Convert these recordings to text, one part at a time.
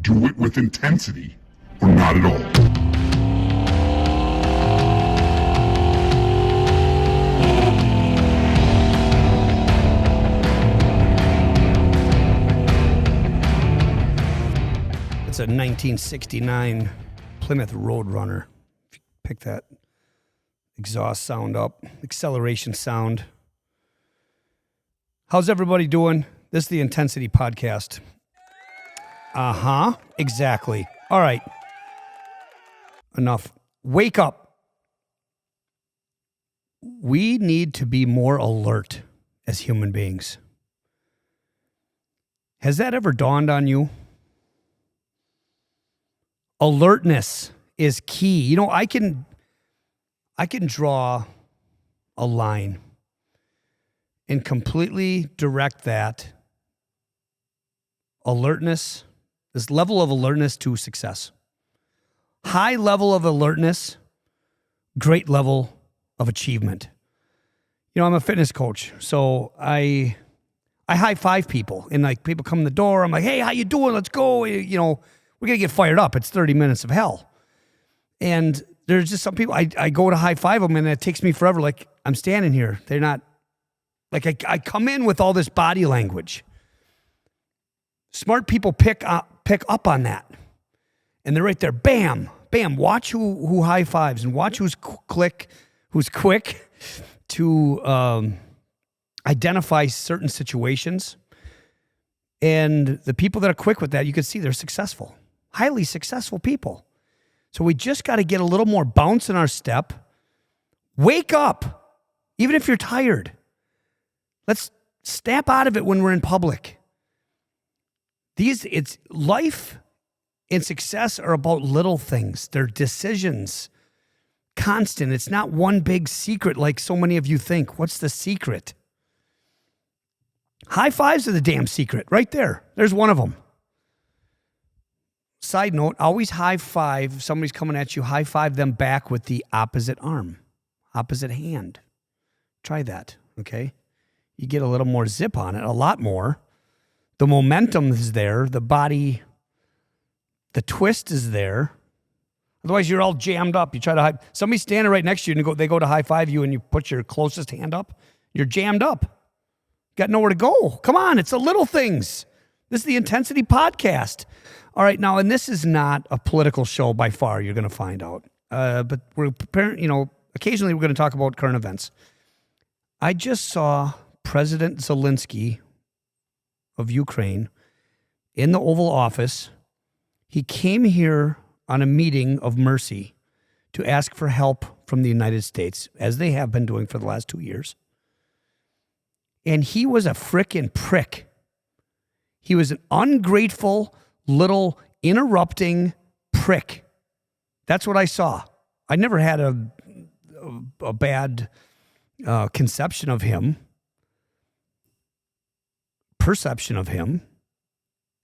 do it with intensity or not at all. It's a 1969 Plymouth Roadrunner. If you pick that exhaust sound up, acceleration sound. How's everybody doing? This is the Intensity Podcast. Exactly. All right. Enough. Wake up. We need to be more alert as human beings. Has that ever dawned on you? Alertness is key. You know, I can draw a line and completely direct that alertness, this level of alertness to success. High level of alertness, great level of achievement. You know, I'm a fitness coach, so I high five people, and like people come in the door, I'm like, hey, how you doing? Let's go. You know, we're going to get fired up. It's 30 minutes of hell. And there's just some people, I go to high five them and it takes me forever. Like, I'm standing here. They're not, like, I come in with all this body language. Smart people pick up on that. And they're right there. Bam, bam. Watch who high fives and watch who's quick to identify certain situations. And the people that are quick with that, you can see they're successful. Highly successful people. So we just got to get a little more bounce in our step. Wake up, even if you're tired. Let's snap out of it when we're in public. It's life and success are about little things. They're decisions. Constant. It's not one big secret like so many of you think. What's the secret? High fives are the damn secret. Right there. There's one of them. Side note, always high five. If somebody's coming at you, high five them back with the opposite arm, opposite hand. Try that, okay? You get a little more zip on it, a lot more. The momentum is there. The body, the twist is there. Otherwise, you're all jammed up. You try to somebody's standing right next to you and they go to high five you and you put your closest hand up. You're jammed up. Got nowhere to go. Come on, it's the little things. This is the Intensity Podcast. All right, now, and this is not a political show by far, you're going to find out. But we're preparing, you know, occasionally we're going to talk about current events. I just saw President Zelensky of Ukraine in the Oval Office. He came here on a meeting of mercy to ask for help from the United States, as they have been doing for the last 2 years. And he was a frickin' prick. He was an ungrateful little interrupting prick. That's what I saw. I never had a bad perception of him.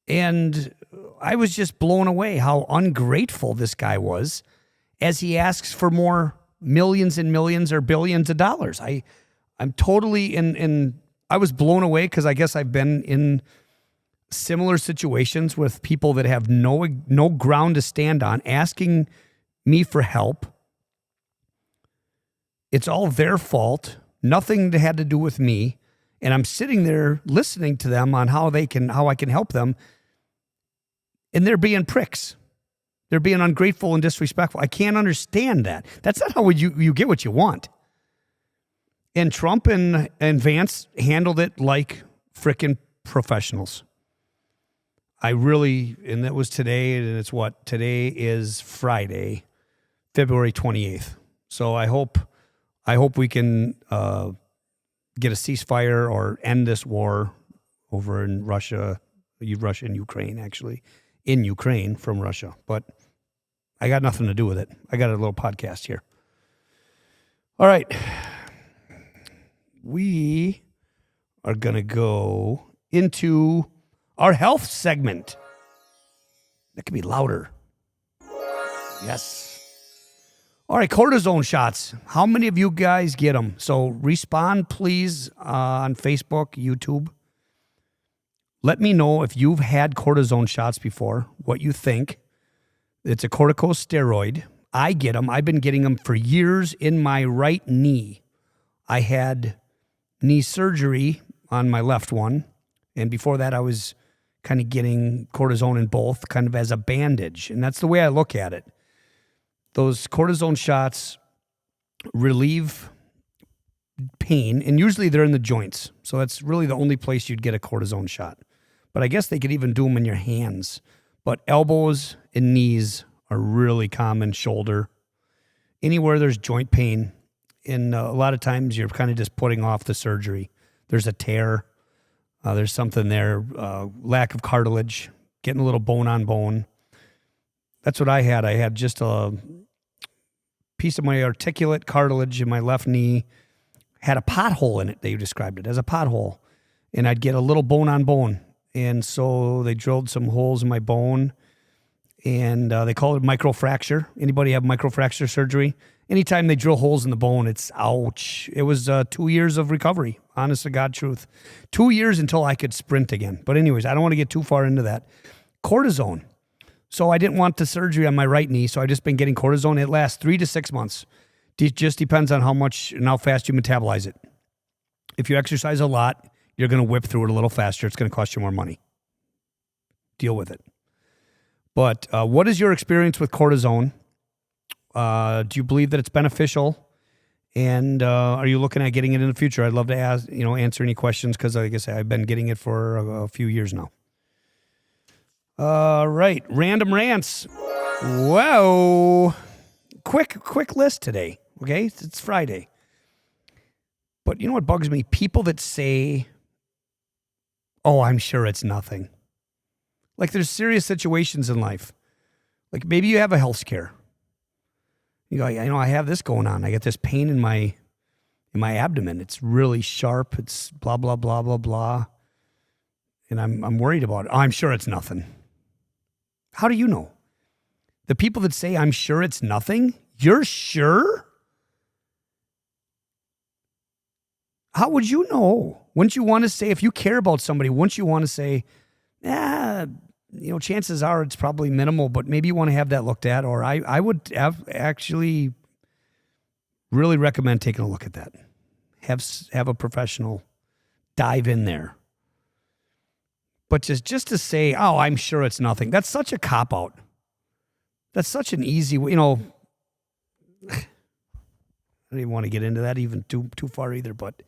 And I was just blown away how ungrateful this guy was as he asks for more millions and millions or billions of dollars. I'm totally I was blown away because I guess I've been in similar situations with people that have no ground to stand on, asking me for help. It's all their fault. Nothing had to do with me. And I'm sitting there listening to them on how I can help them. And they're being pricks. They're being ungrateful and disrespectful. I can't understand that. That's not how you get what you want. And Trump and Vance handled it like frickin' professionals. And that was today, and it's what? Today is Friday, February 28th. So I hope we can get a ceasefire or end this war over in Russia and Ukraine, actually. In Ukraine from Russia. But I got nothing to do with it. I got a little podcast here. All right. We are going to go into our health segment. That could be louder. Yes. All right, cortisone shots. How many of you guys get them? So respond, please, on Facebook, YouTube. Let me know if you've had cortisone shots before, what you think. It's a corticosteroid. I get them. I've been getting them for years in my right knee. I had knee surgery on my left one. And before that, I was kind of getting cortisone in both, kind of as a bandage. And that's the way I look at it. Those cortisone shots relieve pain, and usually they're in the joints. So that's really the only place you'd get a cortisone shot. But I guess they could even do them in your hands. But elbows and knees are really common, shoulder. Anywhere there's joint pain, and a lot of times you're kind of just putting off the surgery. There's a tear. There's something there, lack of cartilage, getting a little bone on bone. That's what I had. I had just a piece of my articulate cartilage in my left knee, had a pothole in it. They described it as a pothole. And I'd get a little bone on bone. And so they drilled some holes in my bone, and they call it microfracture. Anybody have microfracture surgery? Anytime they drill holes in the bone, it's ouch. It was 2 years of recovery, honest to God truth. 2 years until I could sprint again. But anyways, I don't want to get too far into that. Cortisone. So I didn't want the surgery on my right knee, so I've just been getting cortisone. It lasts 3 to 6 months. It just depends on how much and how fast you metabolize it. If you exercise a lot, you're going to whip through it a little faster. It's going to cost you more money. Deal with it. But what is your experience with cortisone? Do you believe that it's beneficial? And are you looking at getting it in the future? I'd love to answer any questions because, like I say, I've been getting it for a few years now. All right, random rants. Whoa. Quick list today, okay? It's Friday. But you know what bugs me? People that say, oh, I'm sure it's nothing. Like there's serious situations in life. Like maybe you have a health scare. You go, I have this going on. I get this pain in my abdomen. It's really sharp. It's blah, blah, blah, blah, blah. And I'm worried about it. Oh, I'm sure it's nothing. How do you know? The people that say, I'm sure it's nothing, you're sure? How would you know? Wouldn't you want to say, if you care about somebody, wouldn't you want to say, chances are it's probably minimal, but maybe you want to have that looked at, or I would actually really recommend taking a look at that. Have a professional dive in there. But just to say, oh, I'm sure it's nothing, that's such a cop-out. That's such an easy way, I don't even want to get into that even too far either, but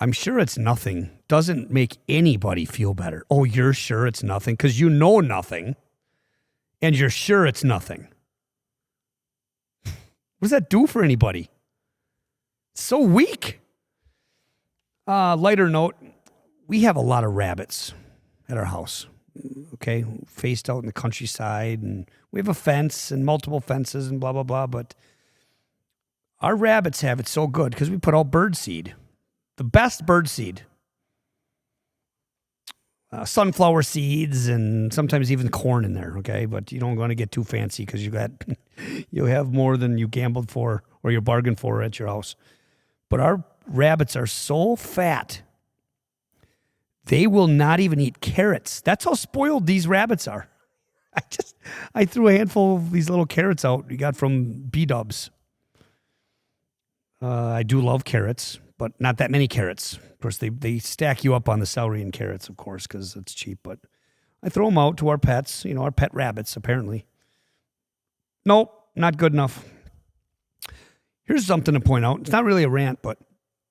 I'm sure it's nothing doesn't make anybody feel better. Oh, you're sure it's nothing because you know nothing and you're sure it's nothing. What does that do for anybody? It's so weak. Lighter note, we have a lot of rabbits at our house, okay, faced out in the countryside, and we have a fence and multiple fences and blah, blah, blah, but our rabbits have it so good because we put out bird seed. The best bird seed. Sunflower seeds and sometimes even corn in there, okay? But you don't want to get too fancy because you have more than you gambled for or you bargained for at your house. But our rabbits are so fat, they will not even eat carrots. That's how spoiled these rabbits are. I threw a handful of these little carrots out we got from B-Dubs. I do love carrots, but not that many carrots. Of course, they stack you up on the celery and carrots, of course, because it's cheap. But I throw them out to our pets, our pet rabbits, apparently. Nope, not good enough. Here's something to point out. It's not really a rant, but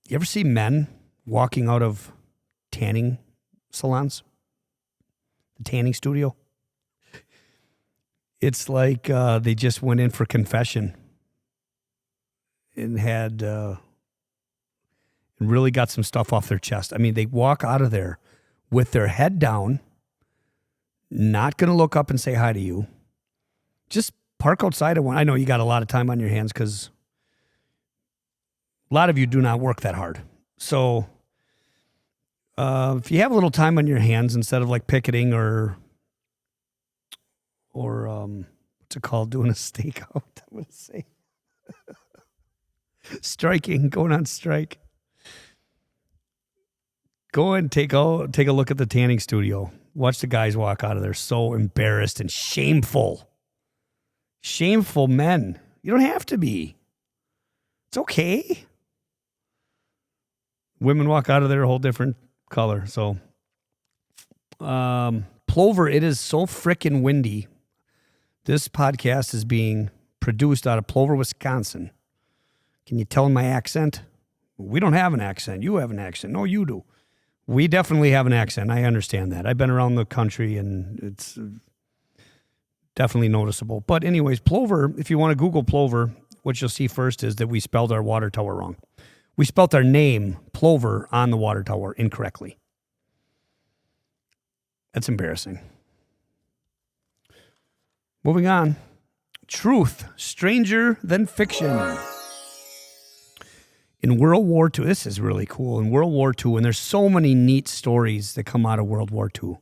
you ever see men walking out of tanning salons? The tanning studio? It's like they just went in for confession and had really got some stuff off their chest. I mean, they walk out of there with their head down, not going to look up and say hi to you. Just park outside of one. I know you got a lot of time on your hands because a lot of you do not work that hard. So if you have a little time on your hands instead of like picketing or what's it called, doing a stakeout, I'm going to say. Striking, going on strike. Go and take a look at the tanning studio. Watch the guys walk out of there so embarrassed and shameful. Shameful men. You don't have to be. It's okay. Women walk out of there a whole different color. So, Plover, it is so frickin' windy. This podcast is being produced out of Plover, Wisconsin. Can you tell in my accent? We don't have an accent. You have an accent. No, you do. We definitely have an accent. I understand that. I've been around the country, and it's definitely noticeable. But anyways, Plover, if you want to Google Plover, what you'll see first is that we spelled our water tower wrong. We spelled our name, Plover, on the water tower incorrectly. That's embarrassing. Moving on. Truth, stranger than fiction. In World War II, this is really cool. In World War II, and there's so many neat stories that come out of World War II.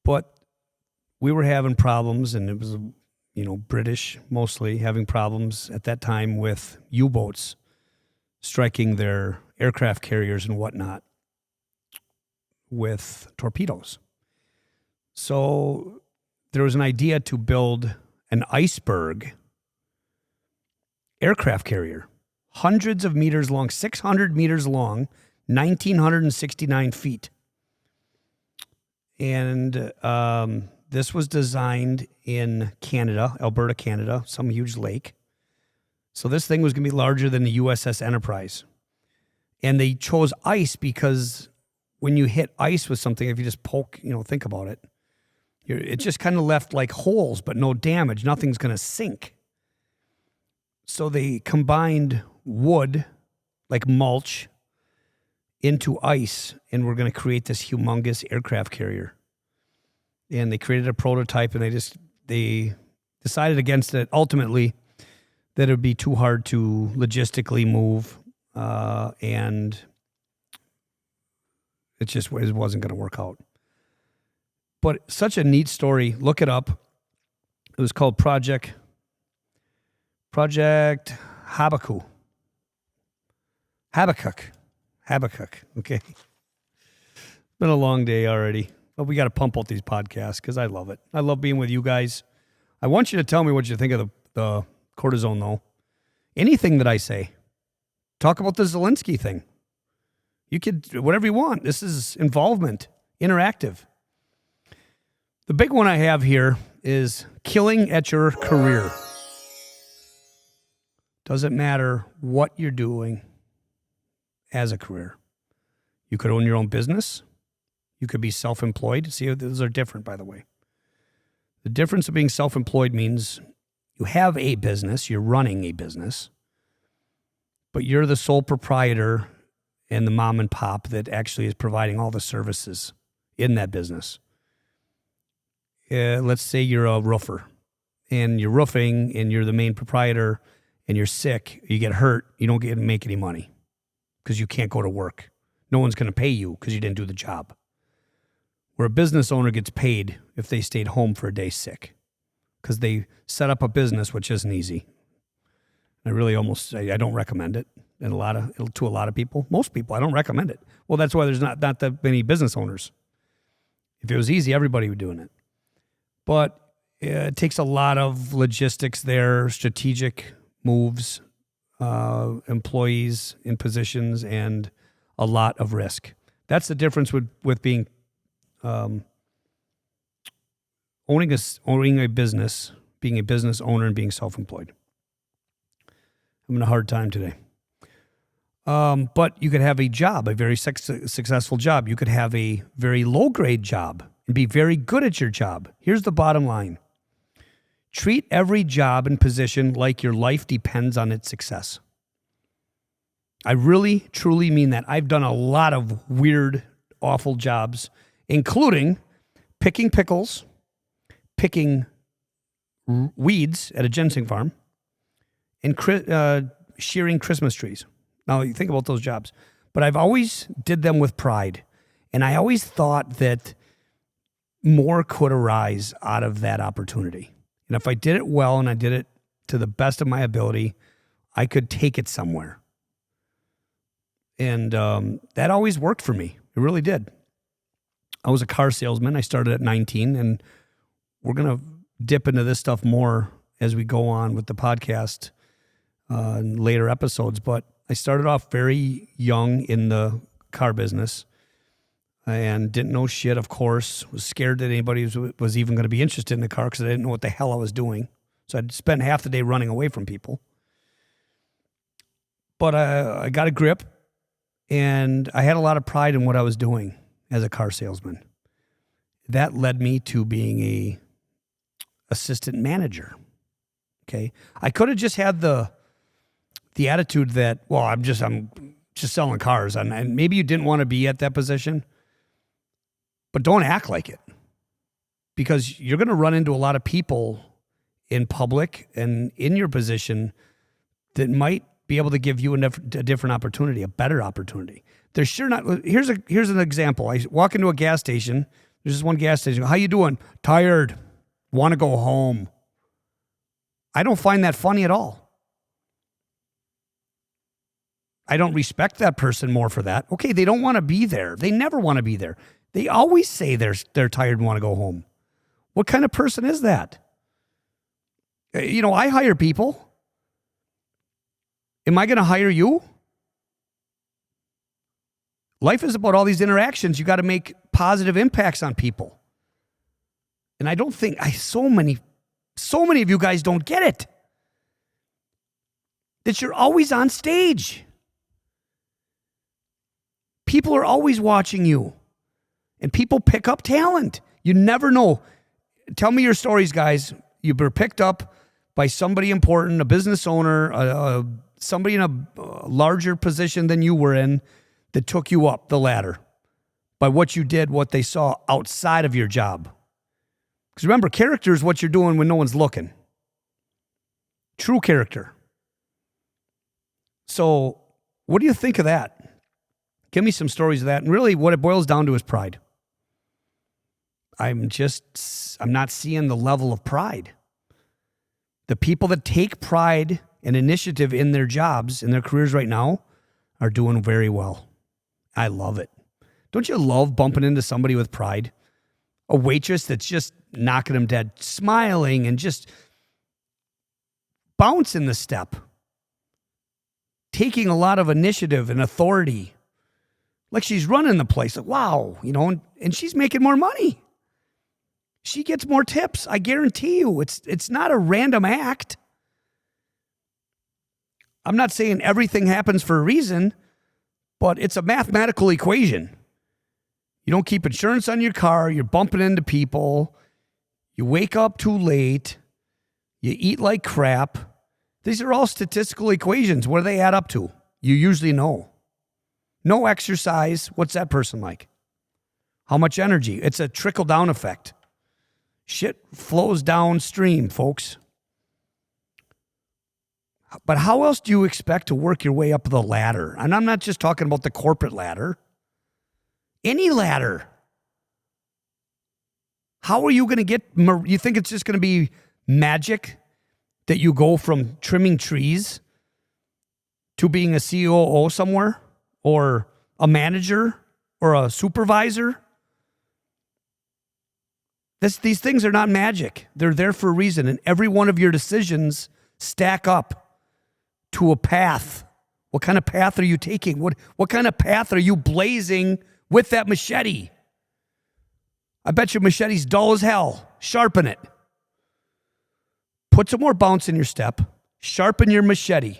But we were having problems, and it was, British mostly having problems at that time with U-boats striking their aircraft carriers and whatnot with torpedoes. So there was an idea to build an iceberg aircraft carrier, hundreds of meters long, 600 meters long, 1,969 feet. And this was designed in Canada, Alberta, Canada, some huge lake. So this thing was going to be larger than the USS Enterprise. And they chose ice because when you hit ice with something, if you just poke, think about it, it just kind of left like holes, but no damage. Nothing's going to sink. So they combined wood, like mulch, into ice, and we're going to create this humongous aircraft carrier. And they created a prototype, and they decided against it ultimately that it would be too hard to logistically move, and it wasn't going to work out. But such a neat story. Look it up. It was called Project Habakkuk. Okay. It's been a long day already, but we got to pump out these podcasts because I love it. I love being with you guys. I want you to tell me what you think of the cortisone, though. Anything that I say. Talk about the Zelensky thing. You could, whatever you want. This is involvement, interactive. The big one I have here is killing at your career. Doesn't matter what you're doing as a career. You could own your own business. You could be self-employed. See, those are different, by the way. The difference of being self-employed means you have a business, you're running a business, but you're the sole proprietor and the mom and pop that actually is providing all the services in that business. Let's say you're a roofer, and you're roofing, and you're the main proprietor, and you're sick, you get hurt, you don't get to make any money because you can't go to work. No one's going to pay you because you didn't do the job. Where a business owner gets paid if they stayed home for a day sick because they set up a business, which isn't easy. I don't recommend it. And to a lot of people, most people, I don't recommend it. Well, that's why there's not that many business owners. If it was easy, everybody would be doing it. But it takes a lot of logistics there, strategic moves, employees in positions, and a lot of risk. That's the difference with being owning a business, being a business owner, and being self-employed. I'm having a hard time today. But you could have a job, a very successful job. You could have a very low-grade job and be very good at your job. Here's the bottom line. Treat every job and position like your life depends on its success. I really, truly mean that. I've done a lot of weird, awful jobs, including picking pickles, picking weeds at a ginseng farm, and shearing Christmas trees. Now, you think about those jobs. But I've always did them with pride. And I always thought that more could arise out of that opportunity. And if I did it well and I did it to the best of my ability, I could take it somewhere. And that always worked for me. It really did. I was a car salesman. I started at 19, and we're going to dip into this stuff more as we go on with the podcast in later episodes. But I started off very young in the car business and didn't know shit, of course. Was scared that anybody was even going to be interested in the car because I didn't know what the hell I was doing. So I'd spend half the day running away from people. But I got a grip, and I had a lot of pride in what I was doing as a car salesman. That led me to being a assistant manager. Okay, I could have just had the attitude that, well, I'm just selling cars, and maybe you didn't want to be at that position, but don't act like it, because you're going to run into a lot of people in public and in your position that might be able to give you a different opportunity, a better opportunity. They're sure not. Here's an example. I walk into a gas station. There's this one gas station. How you doing? Tired. Want to go home. I don't find that funny at all. I don't respect that person more for that. Okay, they don't want to be there. They never want to be there. They always say they're tired and want to go home. What kind of person is that? You know, I hire people. Am I going to hire you? Life is about all these interactions. You got to make positive impacts on people. And I don't think so many of you guys don't get it. That you're always on stage. People are always watching you. And people pick up talent. You never know. Tell me your stories, guys. You were picked up by somebody important, a business owner, somebody in a larger position than you were in, that took you up the ladder by what you did, what they saw outside of your job. Because remember, character is what you're doing when no one's looking. True character. So what do you think of that? Give me some stories of that. And really what it boils down to is pride. I'm not seeing the level of pride. The people that take pride and initiative in their jobs, in their careers right now, are doing very well. I love it. Don't you love bumping into somebody with pride? A waitress that's just knocking them dead, smiling and just bouncing the step, taking a lot of initiative and authority, like she's running the place. Like, wow, you know, and she's making more money. She gets more tips. I guarantee you, it's not a random act. I'm not saying everything happens for a reason, but it's a mathematical equation. You don't keep insurance on your car. You're bumping into people. You wake up too late. You eat like crap. These are all statistical equations. What do they add up to? You usually know. No exercise. What's that person like? How much energy? It's a trickle-down effect. Shit flows downstream, folks. But how else do you expect to work your way up the ladder? And I'm not just talking about the corporate ladder. Any ladder. How are you going to get, you think it's just going to be magic that you go from trimming trees to being a COO somewhere or a manager or a supervisor? These things are not magic. They're there for a reason. And every one of your decisions stack up to a path. What kind of path are you taking? What kind of path are you blazing with that machete? I bet your machete's dull as hell. Sharpen it. Put some more bounce in your step. Sharpen your machete.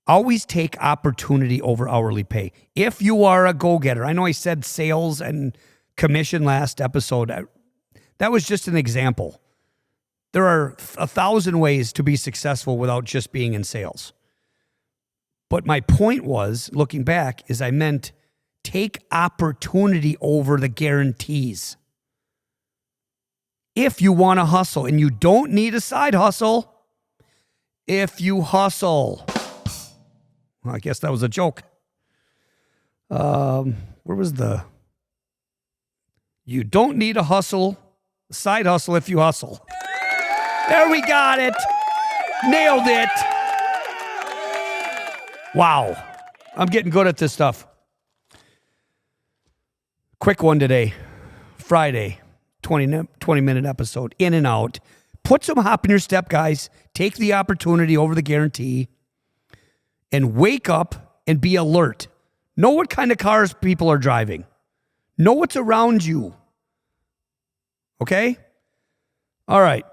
Always take opportunity over hourly pay. If you are a go-getter, I know I said sales and commission last episode. That was just an example. There are 1,000 ways to be successful without just being in sales. But my point was, looking back, is I meant take opportunity over the guarantees. If you want to hustle, and you don't need a side hustle, if you hustle. Well, I guess that was a joke. Where was you don't need a side hustle if you hustle. There we got it. Nailed it. Wow. I'm getting good at this stuff. Quick one today. Friday. 20-minute episode. In and out. Put some hop in your step, guys. Take the opportunity over the guarantee. And wake up and be alert. Know what kind of cars people are driving. Know what's around you. Okay? All right.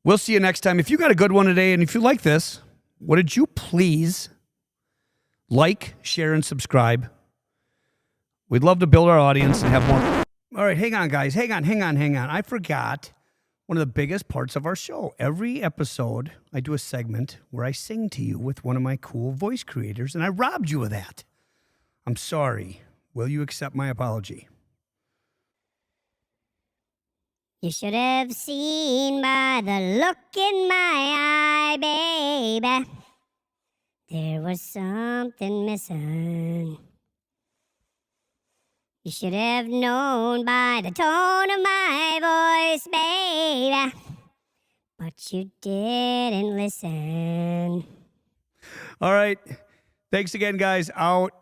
We'll see you next time. If you got a good one today, and if you like this, would you please like, share, and subscribe? We'd love to build our audience and have more. All right, hang on, guys. Hang on. I forgot one of the biggest parts of our show. Every episode, I do a segment where I sing to you with one of my cool voice creators, and I robbed you of that. I'm sorry. Will you accept my apology? You should have seen by the look in my eye, baby. There was something missing. You should have known by the tone of my voice, baby. But you didn't listen. All right. Thanks again, guys. Out.